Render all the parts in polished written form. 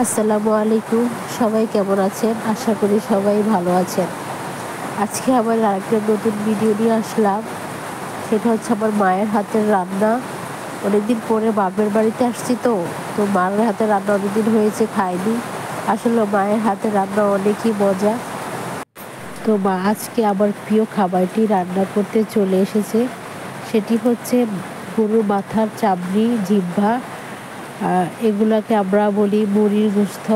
আসসালামু আলাইকুম। সবাই কেমন আছেন? আশা করি সবাই ভালো আছেন। আজকে আবার আরেকটা নতুন ভিডিও নিয়ে আসলাম। সেটা হচ্ছে আমার মায়ের হাতের রান্না। অনেকদিন পরে বাপের বাড়িতে আসছি, তো মায়ের হাতের রান্না অনেকদিন হয়েছে খাইনি। আসলে মায়ের হাতের রান্না অনেকই মজা। তো মা আজকে আমার প্রিয় খাবারটি রান্না করতে চলে এসেছে। সেটি হচ্ছে গরুর মাথার চামড়ি, জিহ্বা। এগুলাকে আমরা বলি মুড়ির গোস্ত।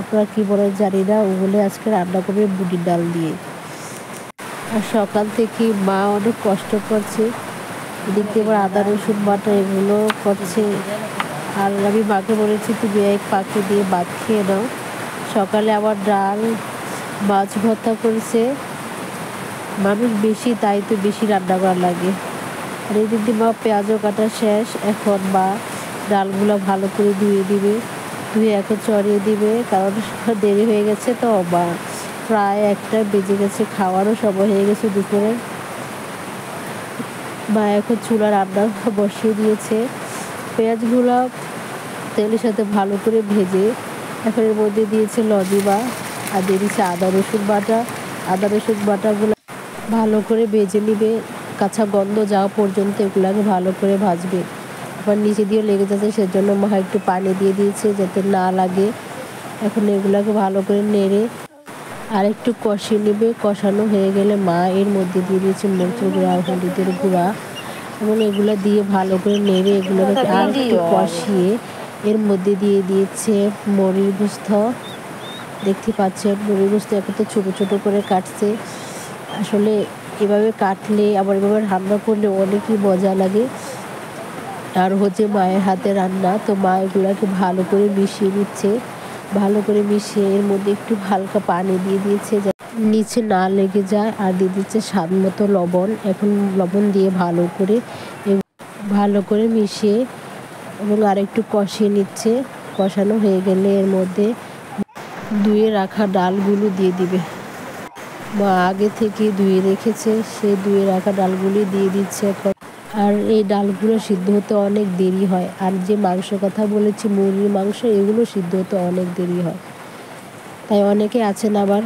আপনারা কি বলেন জানি না। ওগুলো আজকে রান্না করবে মুড়ির ডাল দিয়ে। আর সকাল থেকে মা অনেক কষ্ট করছে, এদিকে আবার আদা রসুন বাটা এগুলো করছে। আর আমি মাকে বলেছি তুমি এক পাখি দিয়ে ভাত খেয়ে নাও। সকালে আবার ডাল, মাছ ভর্তা করেছে। মানুষ বেশি, তাই তো বেশি রান্না করা লাগে। আর এই দিক দিয়ে মা পেঁয়াজও কাটা শেষ। এখন মা ডালগুলো ভালো করে ধুয়ে দিবে, ধুয়ে এখন চড়িয়ে দিবে, কারণ দেরি হয়ে গেছে। তো মা প্রায় 1টা বেজে গেছে, খাওয়ারও সময় হয়ে গেছে দুপুরে। মা এখন চুলা রান্না বসিয়ে দিয়েছে। পেঁয়াজগুলো তেলের সাথে ভালো করে ভেজে এখন এর মধ্যে দিয়েছে লদিবা, আর দিয়ে দিয়েছে আদা রসুন বাটা। আদা রসুন বাটাগুলো ভালো করে ভেজে নিবে, কাঁচা গন্ধ যাওয়া পর্যন্ত এগুলাকে ভালো করে ভাজবে। আবার নিচে দিয়ে লেগে যাচ্ছে, সেজন্য মা একটু পানি দিয়ে দিয়েছে যাতে না লাগে। এখন এগুলাকে ভালো করে নেড়ে আর একটু কষিয়ে নেবে। কষানো হয়ে গেলে মা এর মধ্যে দিয়ে দিয়েছে মরিচের গুঁড়া, হলুদের গুঁড়া, এবং এগুলো দিয়ে ভালো করে নেড়ে এগুলোকে আর একটু কষিয়ে এর মধ্যে দিয়ে দিয়েছে মুড়ির গোস্ত। দেখতে পাচ্ছেন মুড়ির গোস্ত এখন তো ছোটো ছোটো করে কাটছে। আসলে এভাবে কাটলে আবার এভাবে রান্না করলে অনেকই মজা লাগে। আর হচ্ছে মায়ের হাতে রান্না, তো মা এগুলাকে ভালো করে মিশিয়ে নিচ্ছে। ভালো করে মিশিয়ে এর মধ্যে একটু হালকা পানি দিয়ে দিয়েছে যাতে নিচে না লেগে যায়, আর দিয়ে দিচ্ছে স্বাদ মতো লবণ। এখন লবণ দিয়ে ভালো করে মিশিয়ে এবং আরেকটু কষিয়ে নিচ্ছে। কষানো হয়ে গেলে এর মধ্যে ধুয়ে রাখা ডালগুলো দিয়ে দিবে। মা আগে থেকে ধুয়ে রেখেছে, সেই ধুয়ে রাখা ডালগুলি দিয়ে দিচ্ছে এখন। আর এই ডালগুলো সিদ্ধ হতে অনেক দেরি হয়। আর যে মাংসের কথা বলেছি, মুরগির মাংস, এগুলো সিদ্ধ হতে অনেক দেরি হয়। তাই অনেকে আছেন আবার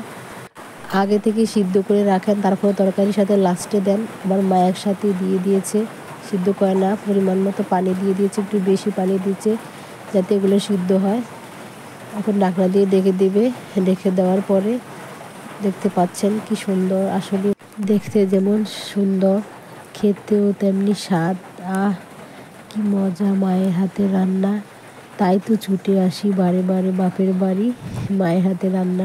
আগে থেকে সিদ্ধ করে রাখেন, তারপরে তরকারির সাথে লাস্টে দেন। আমার মা একসাথে দিয়ে দিয়েছে, সিদ্ধ করে না, পরিমাণ মতো পানি দিয়ে দিয়েছে, একটু বেশি পানি দিয়েছে যাতে এগুলো সিদ্ধ হয়। এখন ঢাকনা দিয়ে ঢেকে দেবে। ঢেকে দেওয়ার পরে দেখতে পাচ্ছেন কি সুন্দর, আসলে দেখতে যেমন সুন্দর, খেতেও তেমনি স্বাদ। কি মজা মায়ের হাতে রান্না। তাই তো ছুটে আসি বারে বারে বাপের বাড়ি মায়ের হাতে রান্না।